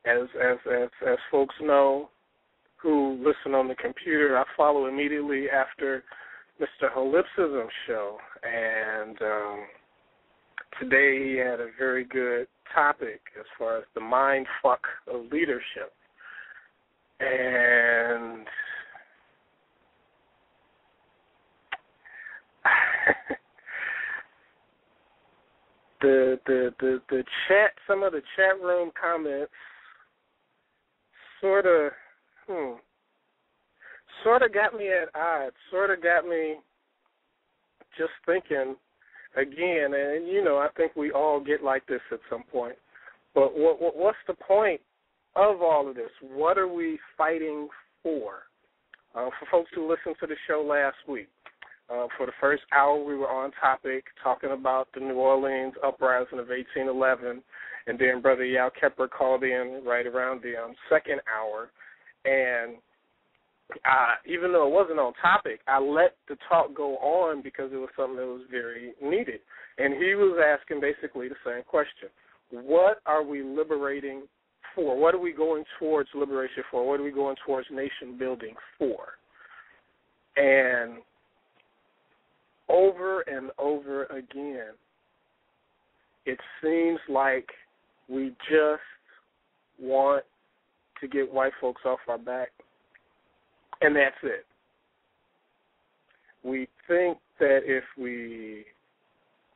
As folks know who listen on the computer, I follow immediately after Mr. Holipsism's show, and today he had a very good topic as far as the mind fuck of leadership. And the chat, some of the chat room comments sort of got me at odds, sort of got me just thinking again, and I think we all get like this at some point. But what's the point of all of this? What are we fighting for? For folks who listened to the show last week, for the first hour we were on topic talking about the New Orleans uprising of 1811, and then Brother Yal Kepler called in right around the second hour, and even though it wasn't on topic, I let the talk go on because it was something that was very needed. And he was asking basically the same question. What are we liberating for? What are we going towards liberation for? What are we going towards nation building for? And over and over again, it seems like we just want to get white folks off our back, and that's it. We think that if we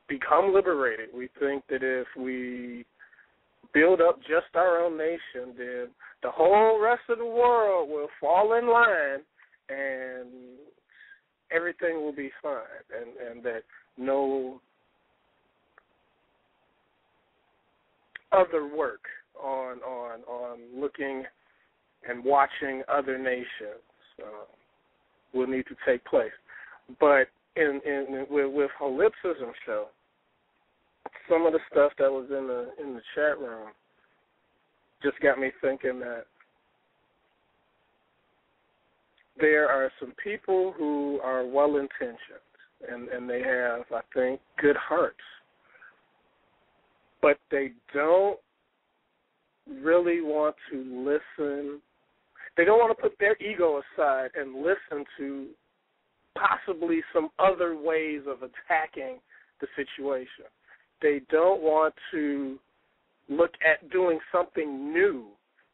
become liberated, we think that if we build up just our own nation, then the whole rest of the world will fall in line and everything will be fine, and that no other work on looking and watching other nations will need to take place. But with Holipsism show, some of the stuff that was in the chat room just got me thinking that there are some people who are well-intentioned, and they have, I think, good hearts, but they don't really want to listen. They don't want to put their ego aside and listen to possibly some other ways of attacking the situation. They don't want to look at doing something new,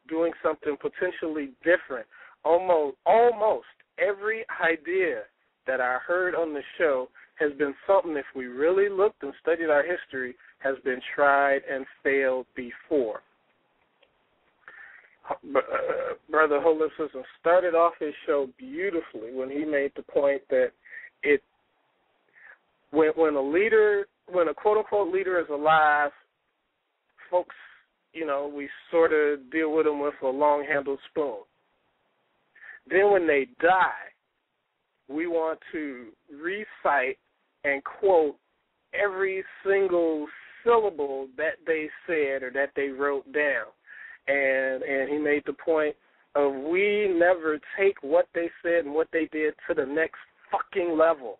doing something potentially different. Almost every idea that I heard on the show has been something, if we really looked and studied our history, has been tried and failed before. Brother Holipsism started off his show beautifully when he made the point that when a quote-unquote leader is alive, folks, we sort of deal with them with a long-handled spoon. Then when they die, we want to recite and quote every single syllable that they said or that they wrote down. And he made the point of we never take what they said and what they did to the next fucking level.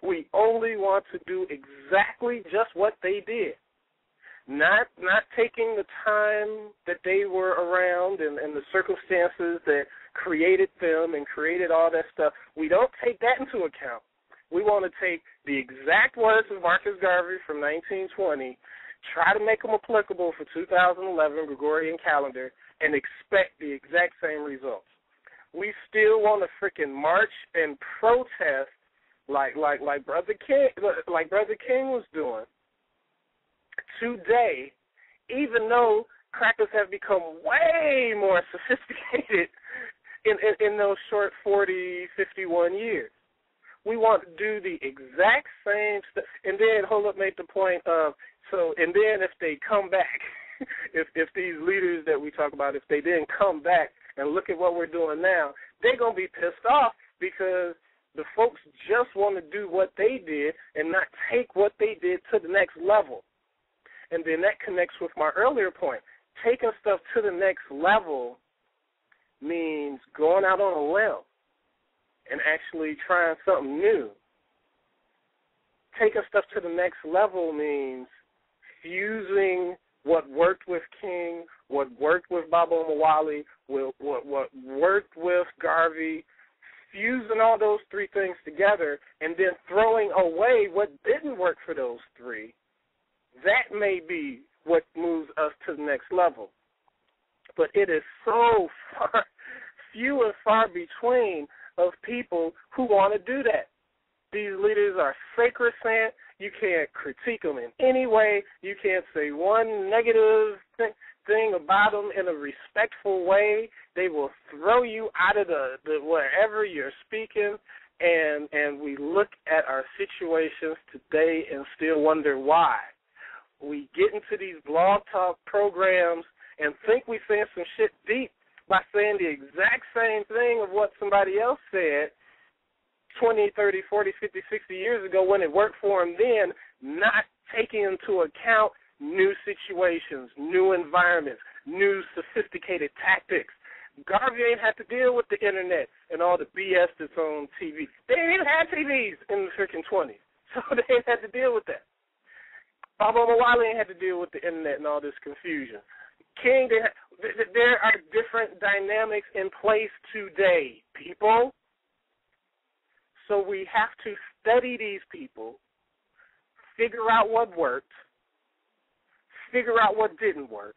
We only want to do exactly just what they did. Not taking the time that they were around and the circumstances that created them and created all that stuff. We don't take that into account. We want to take the exact words of Marcus Garvey from 1920, try to make them applicable for 2011 Gregorian calendar, and expect the exact same results. We still want to freaking march and protest like Brother King was doing today, even though crackers have become way more sophisticated in those short 40, 51 years. We want to do the exact same stuff. And then Holip made the point of, and then if they come back, if these leaders that we talk about, if they didn't come back and look at what we're doing now, they're going to be pissed off because the folks just want to do what they did and not take what they did to the next level. And then that connects with my earlier point. Taking stuff to the next level means going out on a limb and actually trying something new. Taking stuff to the next level means fusing what worked with King, what worked with Baba Omowale, what worked with Garvey, fusing all those three things together and then throwing away what didn't work for those three, that may be what moves us to the next level. But it is so few and far between of people who want to do that. These leaders are sacrosanct. You can't critique them in any way. You can't say one negative thing about them in a respectful way. They will throw you out of the wherever you're speaking, and we look at our situations today and still wonder why. We get into these blog talk programs and think we're saying some shit deep by saying the exact same thing of what somebody else said 20, 30, 40, 50, 60 years ago when it worked for them then, not taking into account new situations, new environments, new sophisticated tactics. Garvey ain't had to deal with the internet and all the BS that's on TV. They didn't even have TVs in the freaking 20s, so they ain't had to deal with that. Baba Omowale ain't had to deal with the internet and all this confusion. King, there are different dynamics in place today, people. So we have to study these people, figure out what worked, figure out what didn't work,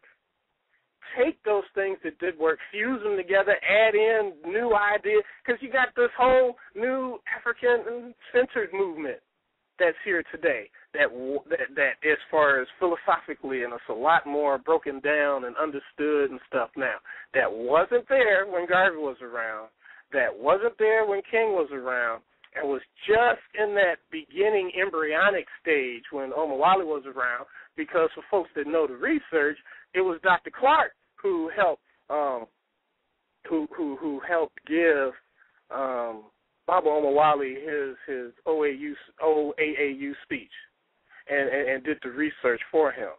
take those things that did work, fuse them together, add in new ideas, because you got this whole new African Centered movement that's here today that as far as philosophically, and it's a lot more broken down and understood and stuff now, that wasn't there when Garvey was around, that wasn't there when King was around, and was just in that beginning embryonic stage when Omowale was around, because for folks that know the research, it was Dr. Clark who helped who helped give Baba Omowale his OAAU speech and did the research for him.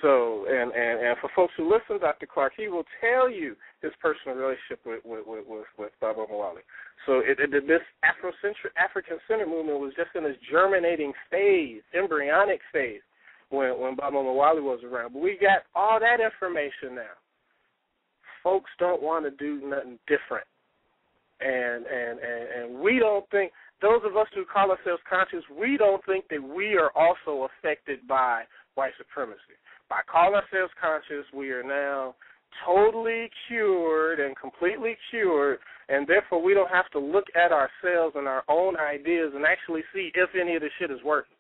So and for folks who listen to Dr. Clark, he will tell you his personal relationship with Baba Omowale. So this African Centered movement was just in its germinating phase, embryonic phase, when Baba Omowale was around. But we got all that information now. Folks don't want to do nothing different. And we don't think, those of us who call ourselves conscious, we don't think that we are also affected by white supremacy. By calling ourselves conscious, we are now totally cured and completely cured, and therefore we don't have to look at ourselves and our own ideas and actually see if any of this shit is working.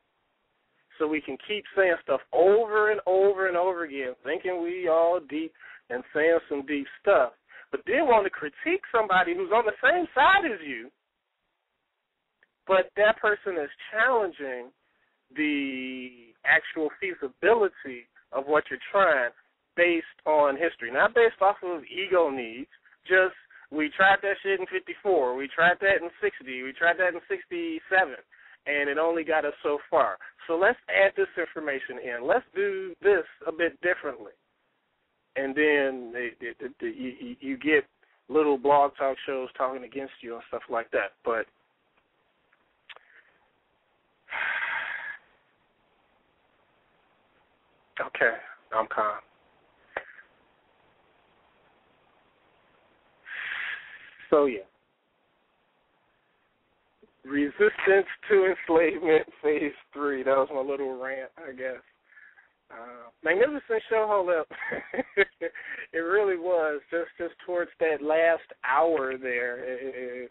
So we can keep saying stuff over and over and over again, thinking we all deep and saying some deep stuff, but then want to critique somebody who's on the same side as you, but that person is challenging the actual feasibility of what you're trying based on history, not based off of ego needs, just we tried that shit in 54, we tried that in 60, we tried that in 67, and it only got us so far. So let's add this information in. Let's do this a bit differently. And then you get little blog talk shows talking against you and stuff like that. But okay, I'm calm. So, yeah. Resistance to Enslavement, Phase 3. That was my little rant, I guess. Magnificent show, hold up. It really was. Just towards that last hour there,